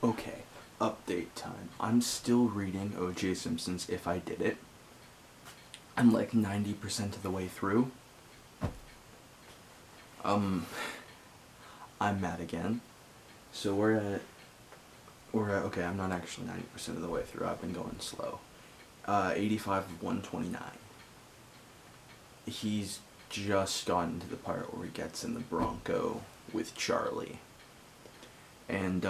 Okay, update time. I'm still reading O.J. Simpson's If I Did It. I'm like 90% of the way through. I'm mad again. So okay, I'm not actually 90% of the way through. I've been going slow. 85 of 129. He's just gotten to the part where he gets in the Bronco with Charlie. And,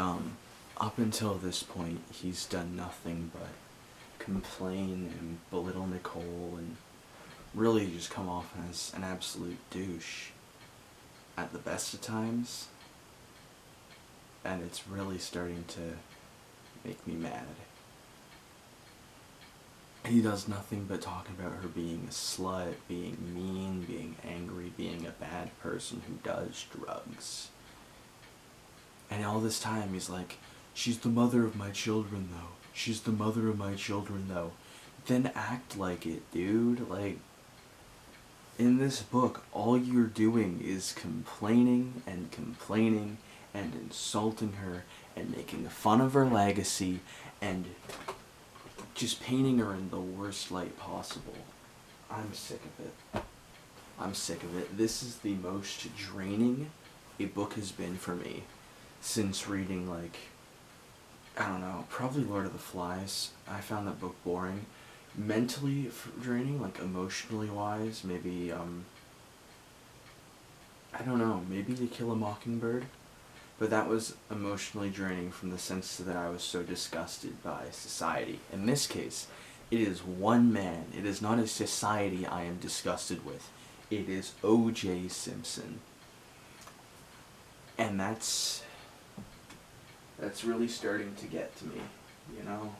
up until this point, he's done nothing but complain and belittle Nicole and really just come off as an absolute douche at the best of times. And it's really starting to make me mad. He does nothing but talk about her being a slut, being mean, being angry, being a bad person who does drugs. And all this time he's like, she's the mother of my children though. She's the mother of my children though. Then act like it, dude. Like, in this book, all you're doing is complaining and complaining and insulting her and making fun of her legacy and just painting her in the worst light possible. I'm sick of it. I'm sick of it. This is the most draining a book has been for me since reading, like, I don't know, probably Lord of the Flies. I found that book boring. Mentally draining, like emotionally wise, maybe, I don't know, maybe To Kill a Mockingbird. But that was emotionally draining from the sense that I was so disgusted by society. In this case, it is one man. It is not a society I am disgusted with. It is O.J. Simpson. And that's really starting to get to me, you know?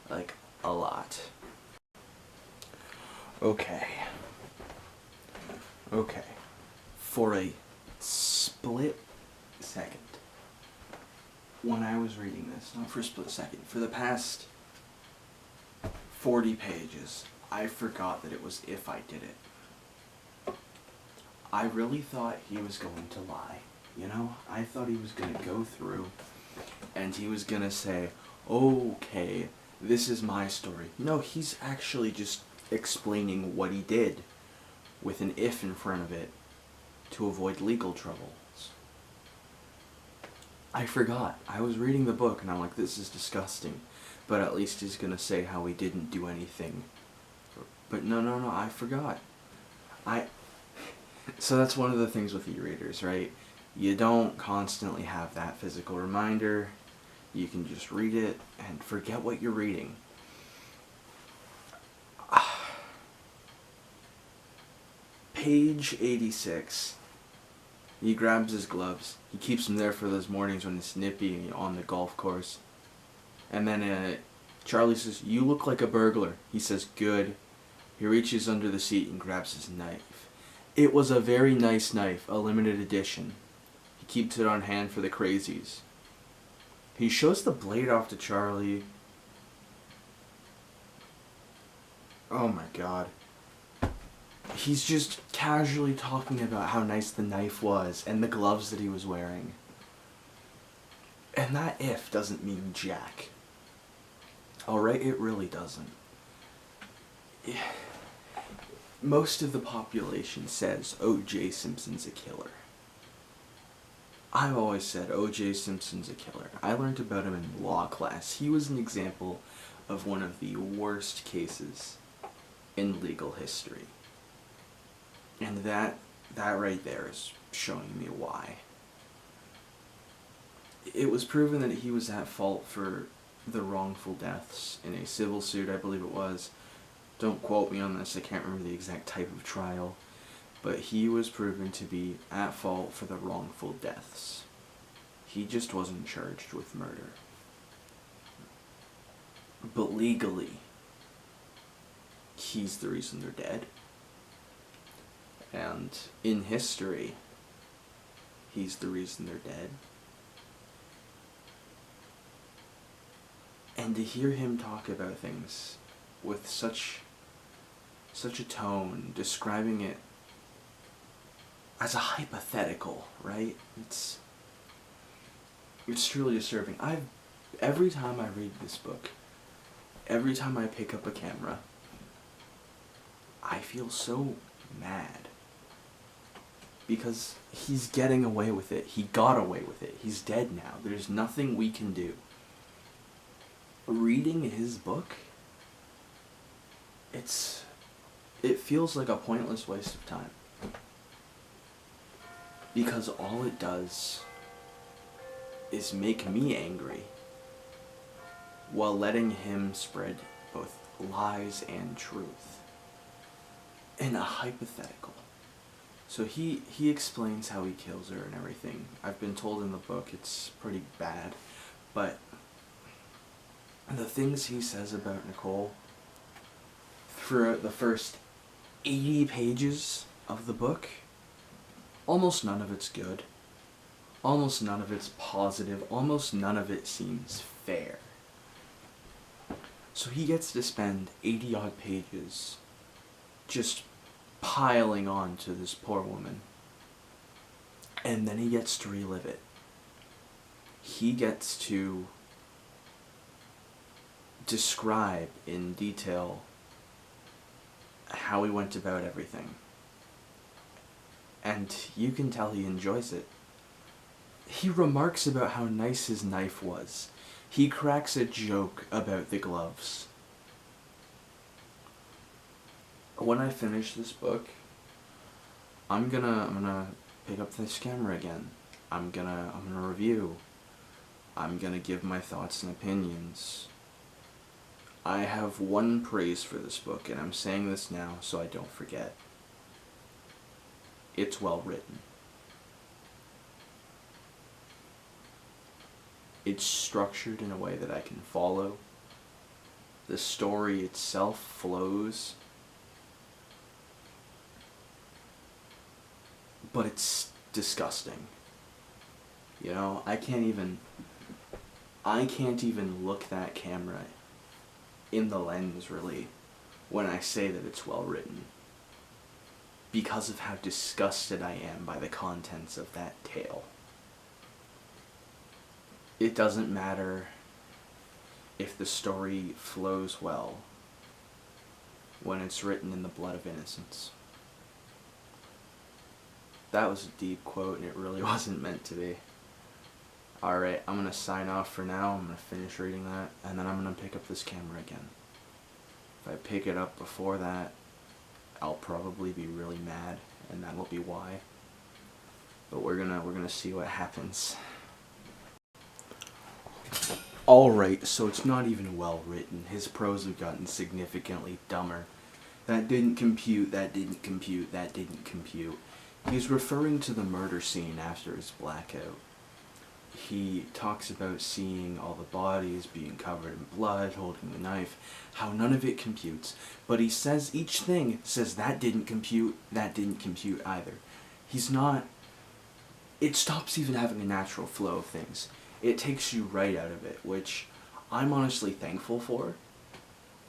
Like, a lot. Okay. For a split second, when I was reading this, not for a split second, for the past 40 pages, I forgot that it was If I Did It. I really thought he was going to lie, you know? I thought he was going to go through and he was going to say, okay, this is my story. No, he's actually just explaining what he did with an if in front of it to avoid legal troubles. I forgot. I was reading the book and I'm like, this is disgusting. But at least he's gonna say how he didn't do anything. But no, I forgot. So that's one of the things with e-readers, right? You don't constantly have that physical reminder. You can just read it and forget what you're reading. Page 86. He grabs his gloves. He keeps them there for those mornings when it's nippy on the golf course. And then Charlie says, "You look like a burglar." He says, "Good." He reaches under the seat and grabs his knife. It was a very nice knife, a limited edition. He keeps it on hand for the crazies. He shows the blade off to Charlie. Oh my god. He's just casually talking about how nice the knife was and the gloves that he was wearing. And that if doesn't mean jack. Alright, it really doesn't. Most of the population says O.J. Simpson's a killer. I've always said O.J. Simpson's a killer. I learned about him in law class. He was an example of one of the worst cases in legal history. And that right there is showing me why. It was proven that he was at fault for the wrongful deaths in a civil suit, I believe it was. Don't quote me on this, I can't remember the exact type of trial. But he was proven to be at fault for the wrongful deaths. He just wasn't charged with murder. But legally, he's the reason they're dead. And in history, he's the reason they're dead. And to hear him talk about things with such a tone, describing it as a hypothetical, right? It's truly disturbing. I've every time I read this book, every time I pick up a camera, I feel so mad. Because he's getting away with it. He got away with it. He's dead now. There's nothing we can do. Reading his book, it feels like a pointless waste of time. Because all it does is make me angry while letting him spread both lies and truth in a hypothetical. So he explains how he kills her and everything. I've been told in the book it's pretty bad, but the things he says about Nicole throughout the first 80 pages of the book, almost none of it's good. Almost none of it's positive. Almost none of it seems fair. So he gets to spend 80 odd pages just piling on to this poor woman. And then he gets to relive it. He gets to describe in detail how he went about everything. And you can tell he enjoys it. He remarks about how nice his knife was. He cracks a joke about the gloves. When I finish this book, I'm gonna pick up this camera again. I'm gonna review. I'm gonna give my thoughts and opinions. I have one praise for this book, and I'm saying this now so I don't forget. It's well written. It's structured in a way that I can follow. The story itself flows. But it's disgusting. You know, I can't even look that camera in the lens, really, when I say that it's well written. Because of how disgusted I am by the contents of that tale. It doesn't matter if the story flows well when it's written in the blood of innocence. That was a deep quote, and it really wasn't meant to be. Alright, I'm going to sign off for now. I'm going to finish reading that, and then I'm going to pick up this camera again. If I pick it up before that, I'll probably be really mad, and that'll be why. But we're gonna see what happens. Alright, so it's not even well written. His prose have gotten significantly dumber. That didn't compute, that didn't compute, that didn't compute. He's referring to the murder scene after his blackout. He talks about seeing all the bodies being covered in blood, holding the knife, how none of it computes. But he says each thing says that didn't compute either. He's not... It stops even having a natural flow of things. It takes you right out of it, which I'm honestly thankful for.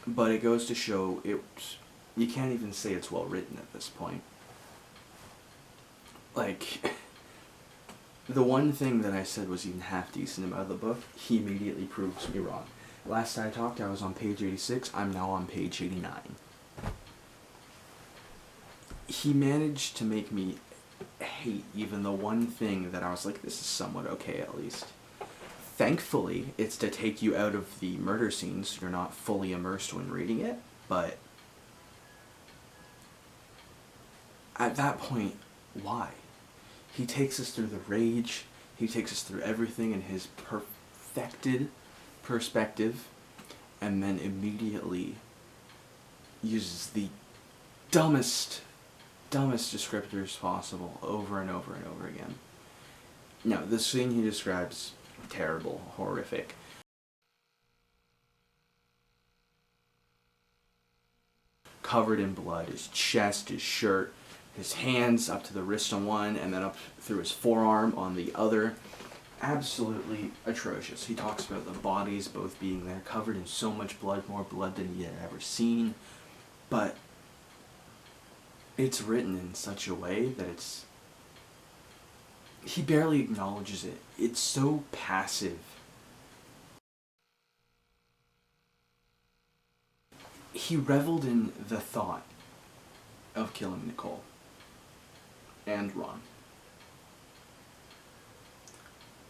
But it goes to show you can't even say it's well written at this point. Like, the one thing that I said was even half decent about the book, he immediately proves me wrong. Last I talked, I was on page 86, I'm now on page 89. He managed to make me hate even the one thing that I was like, this is somewhat okay at least. Thankfully, it's to take you out of the murder scene so you're not fully immersed when reading it, but at that point, why? He takes us through the rage, he takes us through everything in his perfected perspective, and then immediately uses the dumbest descriptors possible over and over and over again. Now, the scene he describes, terrible, horrific. Covered in blood, his chest, his shirt, his hands up to the wrist on one, and then up through his forearm on the other. Absolutely atrocious. He talks about the bodies both being there, covered in so much blood, more blood than he had ever seen. But it's written in such a way that he barely acknowledges it. It's so passive he reveled in the thought of killing Nicole and Ron.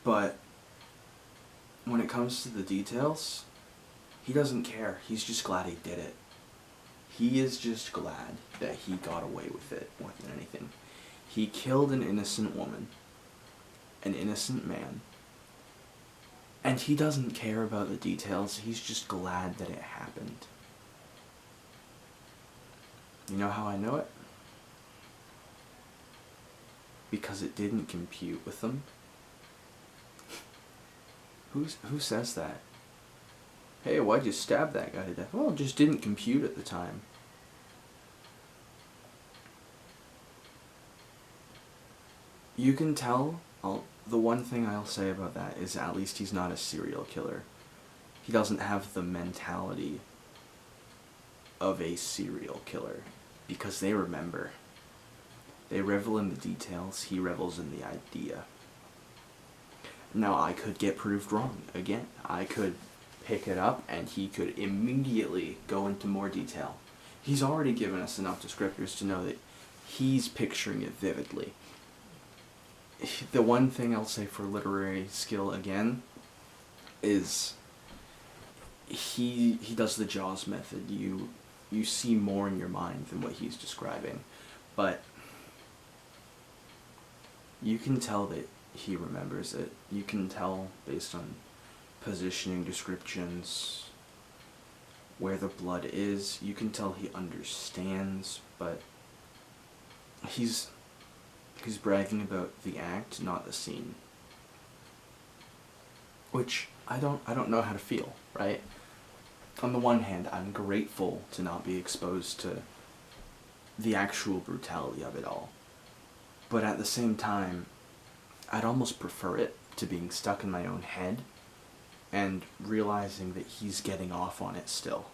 But when it comes to the details, he doesn't care. He's just glad he did it. He is just glad that he got away with it more than anything. He killed an innocent woman, an innocent man, and he doesn't care about the details. He's just glad that it happened. You know how I know it? Because it didn't compute with them. Who says that? Hey, why'd you stab that guy to death? Well, it just didn't compute at the time. You can tell, the one thing I'll say about that is at least he's not a serial killer. He doesn't have the mentality of a serial killer, because they remember. They revel in the details, he revels in the idea. Now, I could get proved wrong again. I could pick it up and he could immediately go into more detail. He's already given us enough descriptors to know that he's picturing it vividly. The one thing I'll say for literary skill again is he does the Jaws method. You see more in your mind than what he's describing, but you can tell that he remembers it. You can tell based on positioning descriptions where the blood is. You can tell he understands, but he's bragging about the act, not the scene. Which I don't know how to feel, right? On the one hand, I'm grateful to not be exposed to the actual brutality of it all. But at the same time, I'd almost prefer it to being stuck in my own head and realizing that he's getting off on it still.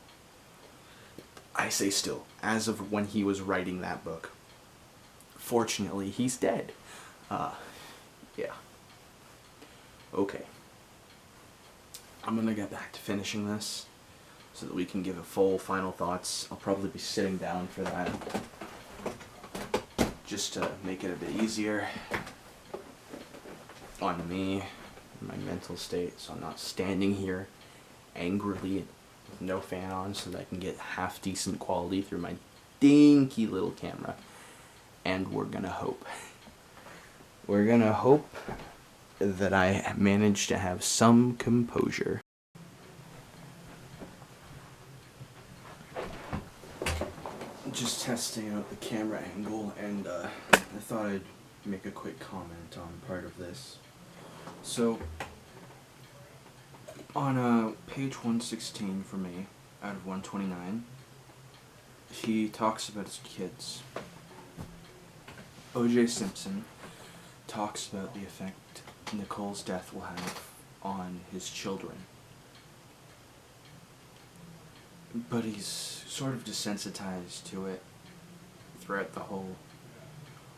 I say still, as of when he was writing that book. Fortunately, he's dead. Yeah. Okay. I'm gonna get back to finishing this so that we can give a full final thoughts. I'll probably be sitting down for that, just to make it a bit easier on me, my mental state, so I'm not standing here angrily with no fan on so that I can get half decent quality through my dinky little camera. And we're gonna hope. We're gonna hope that I manage to have some composure. Just testing out the camera angle, and I thought I'd make a quick comment on part of this. So, on page 116 for me, out of 129, he talks about his kids. O.J. Simpson talks about the effect Nicole's death will have on his children. But he's sort of desensitized to it throughout the whole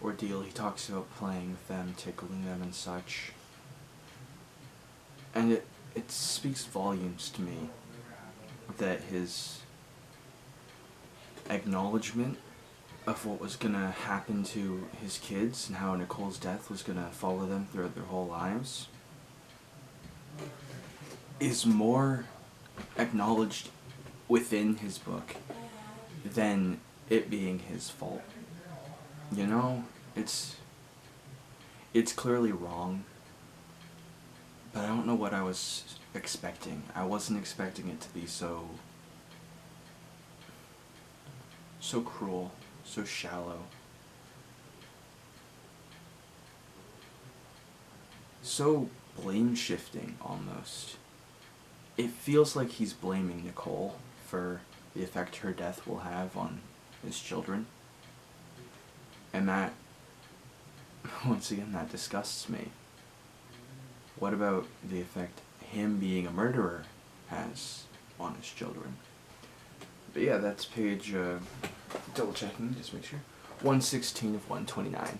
ordeal. He talks about playing with them, tickling them and such. And it speaks volumes to me that his acknowledgement of what was gonna happen to his kids and how Nicole's death was gonna follow them throughout their whole lives is more acknowledged within his book than it being his fault. You know, it's clearly wrong, but I don't know what I was expecting. I wasn't expecting it to be so cruel, so shallow, so blame-shifting almost. It feels like he's blaming Nicole for the effect her death will have on his children. And that, once again, that disgusts me. What about the effect him being a murderer has on his children? But yeah, that's page, double checking, just make sure, 116 of 129.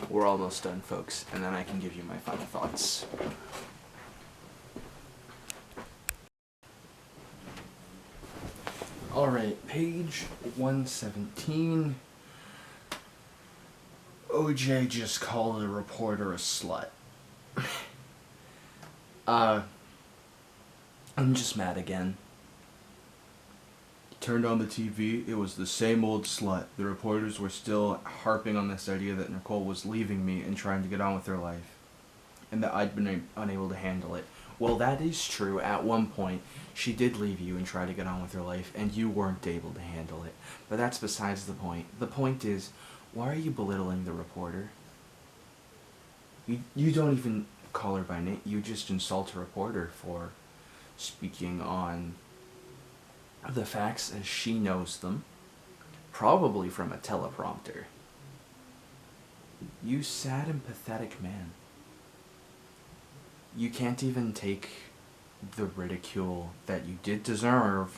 We're almost done, folks, and then I can give you my final thoughts. Alright, page 117. O.J. just called a reporter a slut. I'm just mad again. Turned on the TV, it was the same old slut. The reporters were still harping on this idea that Nicole was leaving me and trying to get on with her life, and that I'd been unable to handle it. Well, that is true. At one point, she did leave you and try to get on with her life, and you weren't able to handle it. But that's besides the point. The point is, why are you belittling the reporter? You don't even call her by name. You just insult a reporter for speaking on the facts as she knows them, probably from a teleprompter. You sad and pathetic man. You can't even take the ridicule that you did deserve,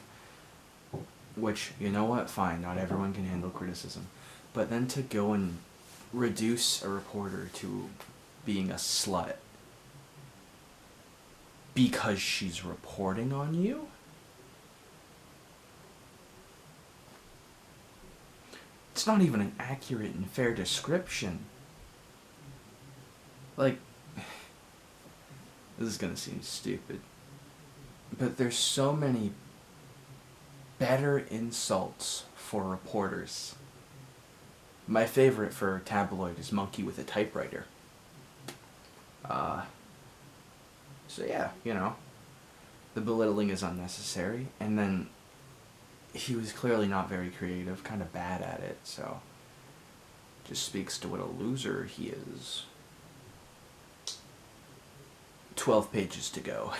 which, you know what, fine, not everyone can handle criticism. But then to go and reduce a reporter to being a slut because she's reporting on you? It's not even an accurate and fair description. Like, this is gonna seem stupid, but there's so many better insults for reporters. My favorite for tabloid is monkey with a typewriter. So yeah, you know, the belittling is unnecessary, and then he was clearly not very creative, kind of bad at it, so just speaks to what a loser he is. 12 pages to go.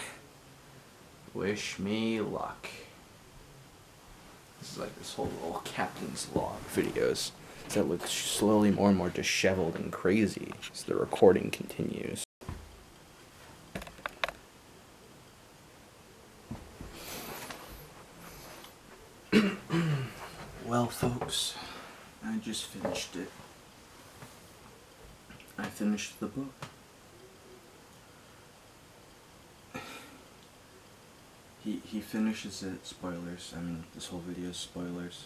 Wish me luck. This is like this whole little captain's log videos that look slowly more and more disheveled and crazy as the recording continues. Well, folks, I just finished it. I finished the book. He finishes it, spoilers, I mean, this whole video is spoilers.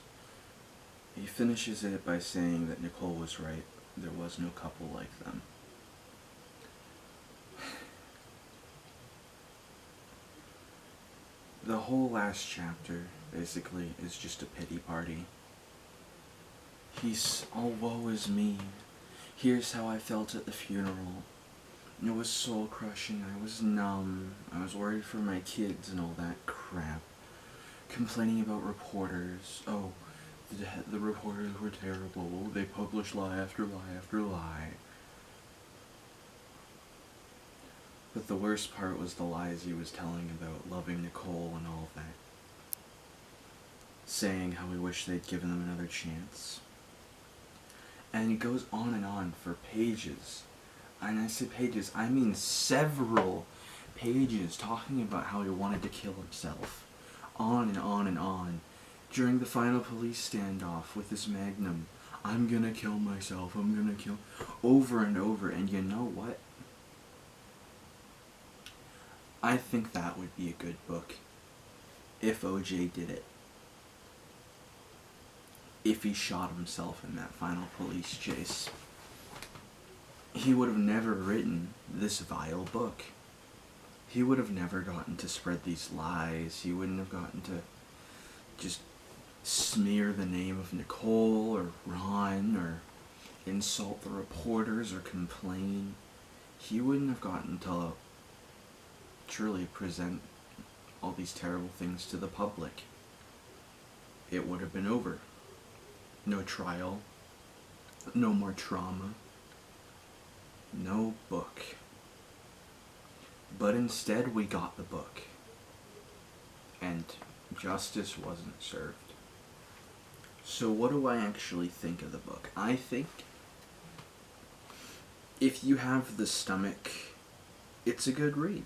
He finishes it by saying that Nicole was right. There was no couple like them. The whole last chapter, basically, is just a pity party. He's, oh, woe is me. Here's how I felt at the funeral. It was soul crushing, I was numb, I was worried for my kids and all that crap. Complaining about reporters. Oh, the reporters were terrible. They published lie after lie after lie. But the worst part was the lies he was telling about loving Nicole and all that. Saying how he wished they'd given them another chance. And he goes on and on for pages. And I say pages, I mean several pages talking about how he wanted to kill himself. On and on and on. During the final police standoff with his magnum, I'm gonna kill myself, I'm gonna kill... Over and over, and you know what? I think that would be a good book. If O.J. did it. If he shot himself in that final police chase. He would have never written this vile book. He would have never gotten to spread these lies. He wouldn't have gotten to just smear the name of Nicole or Ron or insult the reporters or complain. He wouldn't have gotten to truly present all these terrible things to the public. It would have been over. No trial. No more trauma. No book. But instead we got the book. And justice wasn't served. So what do I actually think of the book? I think if you have the stomach, it's a good read.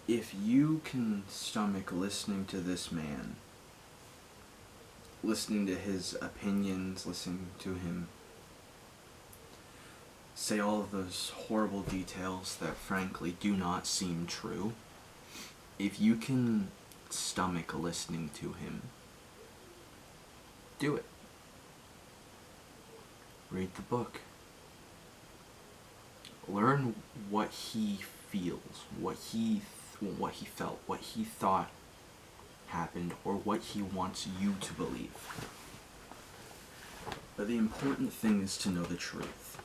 If you can stomach listening to this man, listening to his opinions, listening to him say all of those horrible details that frankly do not seem true, if you can stomach listening to him, do it. Read the book. Learn what he feels, what he felt, what he thought happened, or what he wants you to believe. But the important thing is to know the truth.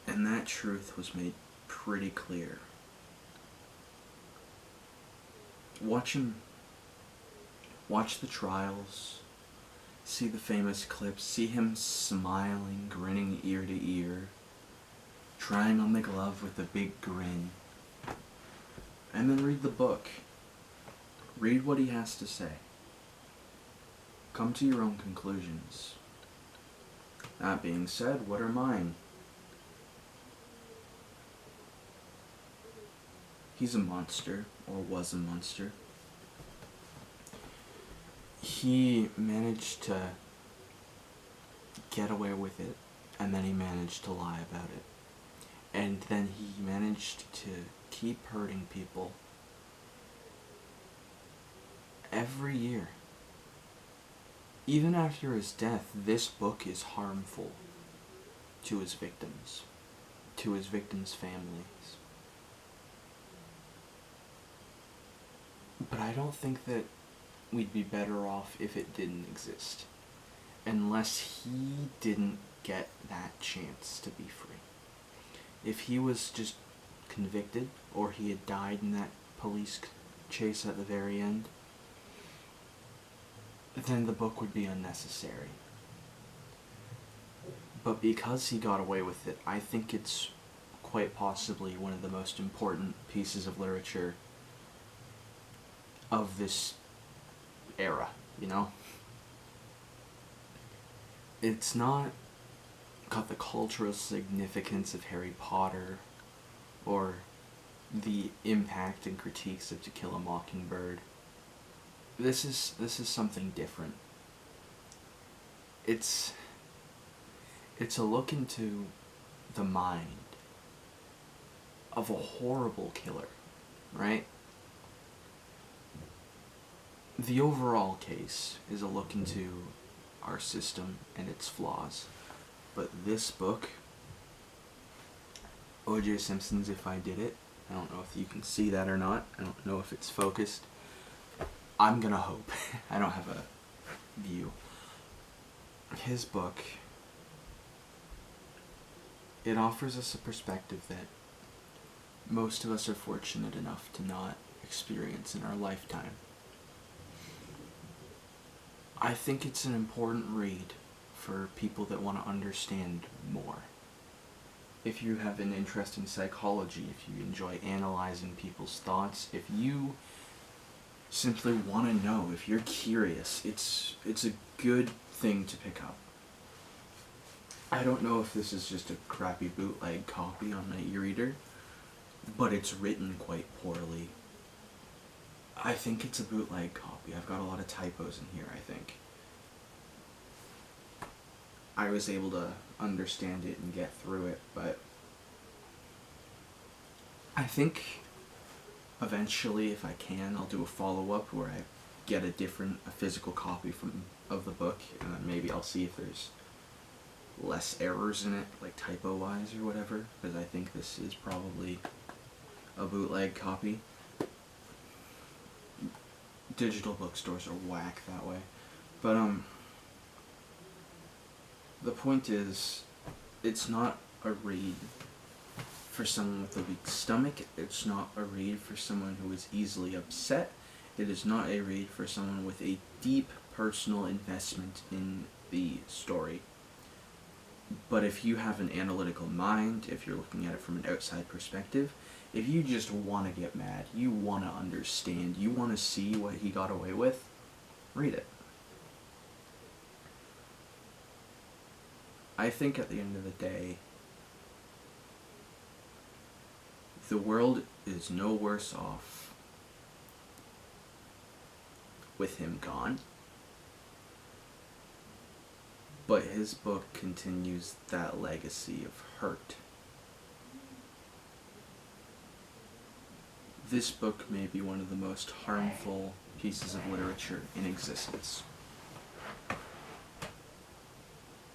And that truth was made pretty clear. Watch the trials, see the famous clips, see him smiling, grinning ear to ear, trying on the glove with a big grin, and then read the book. Read what he has to say. Come to your own conclusions. That being said, what are mine? He's a monster, or was a monster. He managed to get away with it, and then he managed to lie about it. And then he managed to keep hurting people every year. Even after his death, this book is harmful to his victims, to his victims' families. But I don't think that we'd be better off if it didn't exist, unless he didn't get that chance to be free. If he was just convicted, or he had died in that police chase at the very end, then the book would be unnecessary. But because he got away with it, I think it's quite possibly one of the most important pieces of literature of this era, you know? It's not got the cultural significance of Harry Potter or the impact and critiques of To Kill a Mockingbird. This is something different. It's a look into the mind of a horrible killer, right? The overall case is a look into our system and its flaws. But this book, O.J Simpson's If I Did It, I don't know if you can see that or not. I don't know if it's focused. I'm gonna hope. I don't have a view. His book, it offers us a perspective that most of us are fortunate enough to not experience in our lifetime. I think it's an important read for people that want to understand more. If you have an interest in psychology, if you enjoy analyzing people's thoughts, if you simply want to know, if you're curious, it's a good thing to pick up. I don't know if this is just a crappy bootleg copy on my e-reader, but it's written quite poorly. I think it's a bootleg copy. I've got a lot of typos in here, I think. I was able to understand it and get through it, but I think eventually, if I can, I'll do a follow-up where I get a physical copy of the book, and then maybe I'll see if there's less errors in it, like typo-wise or whatever, because I think this is probably a bootleg copy. Digital bookstores are whack that way. But, the point is, it's not a read for someone with a weak stomach. It's not a read for someone who is easily upset. It is not a read for someone with a deep personal investment in the story. But if you have an analytical mind, if you're looking at it from an outside perspective, if you just want to get mad, you want to understand, you want to see what he got away with, read it. I think at the end of the day, the world is no worse off with him gone, but his book continues that legacy of hurt. This book may be one of the most harmful pieces of literature in existence.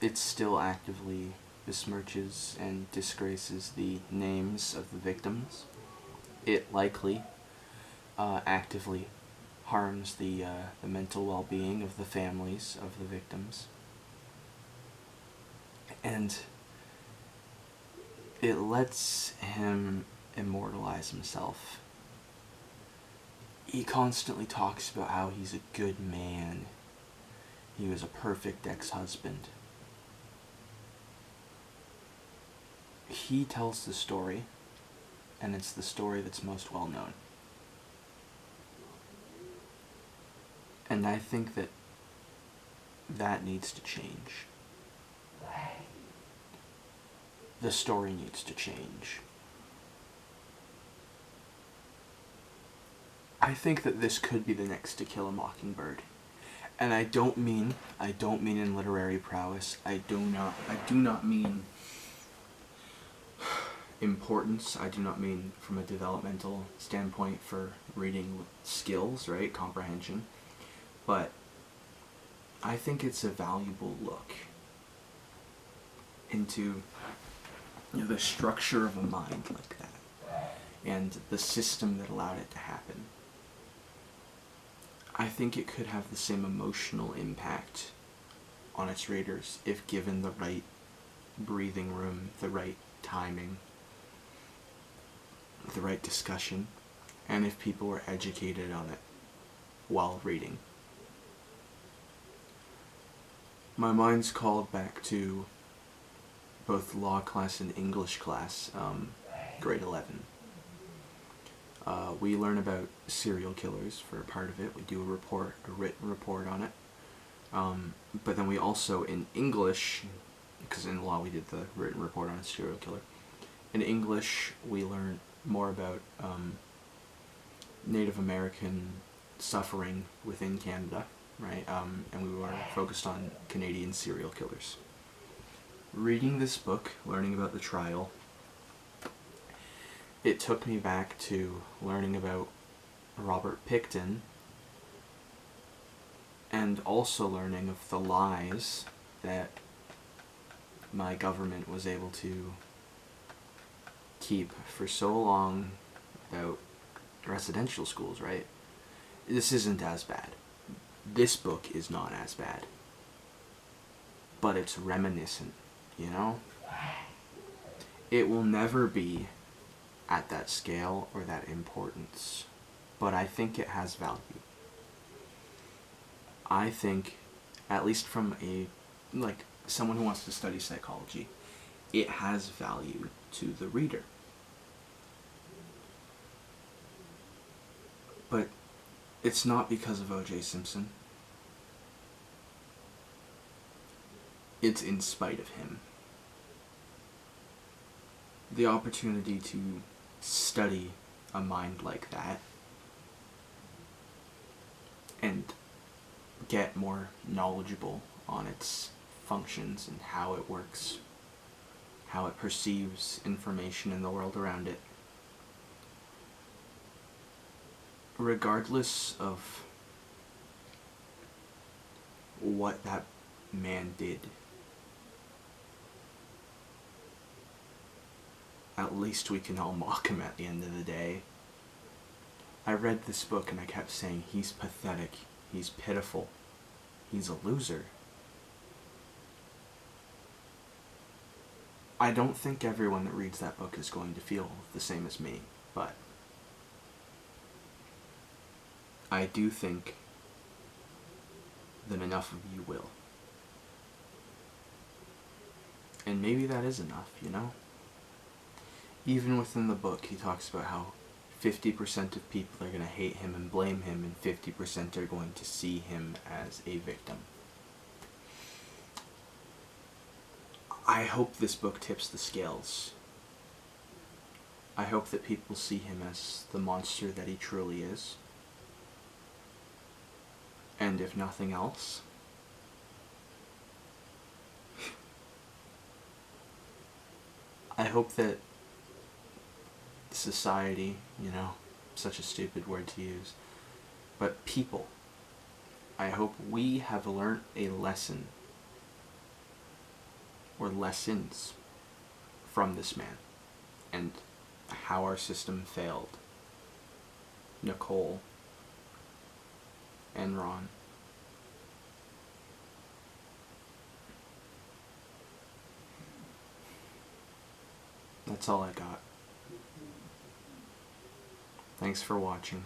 It still actively besmirches and disgraces the names of the victims. It likely actively harms the mental well-being of the families of the victims. And it lets him immortalize himself. He constantly talks about how he's a good man. He was a perfect ex-husband. He tells the story, and it's the story that's most well known. And I think that that needs to change. The story needs to change. I think that this could be the next To Kill a Mockingbird. And I don't mean in literary prowess. I do not mean importance. I do not mean from a developmental standpoint for reading skills, right? Comprehension. But I think it's a valuable look into the structure of a mind like that and the system that allowed it to happen. I think it could have the same emotional impact on its readers if given the right breathing room, the right timing, the right discussion, and if people were educated on it while reading. My mind's called back to both law class and English class, grade 11. We learn about serial killers for a part of it. We do a written report on it. But then we also, in English, because in law we did the written report on a serial killer, in English we learn more about Native American suffering within Canada, right? And we were focused on Canadian serial killers. Reading this book, learning about the trial, it took me back to learning about Robert Pickton and also learning of the lies that my government was able to keep for so long about residential schools, right? This isn't as bad. This book is not as bad. But it's reminiscent, you know? It will never be at that scale or that importance, but I think it has value. I think, at least from someone who wants to study psychology, it has value to the reader. But it's not because of O.J. Simpson. It's in spite of him. The opportunity to study a mind like that and get more knowledgeable on its functions and how it works, how it perceives information in the world around it. Regardless of what that man did, at least we can all mock him at the end of the day. I read this book and I kept saying, he's pathetic, he's pitiful, he's a loser. I don't think everyone that reads that book is going to feel the same as me, but I do think that enough of you will. And maybe that is enough, you know? Even within the book, he talks about how 50% of people are going to hate him and blame him, and 50% are going to see him as a victim. I hope this book tips the scales. I hope that people see him as the monster that he truly is. And if nothing else, I hope that society, you know, such a stupid word to use. But people, I hope we have learnt a lesson, or lessons, from this man, and how our system failed Nicole and Ron. That's all I got. Thanks for watching.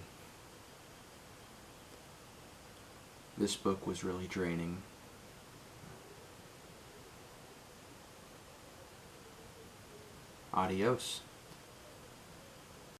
This book was really draining. Adios.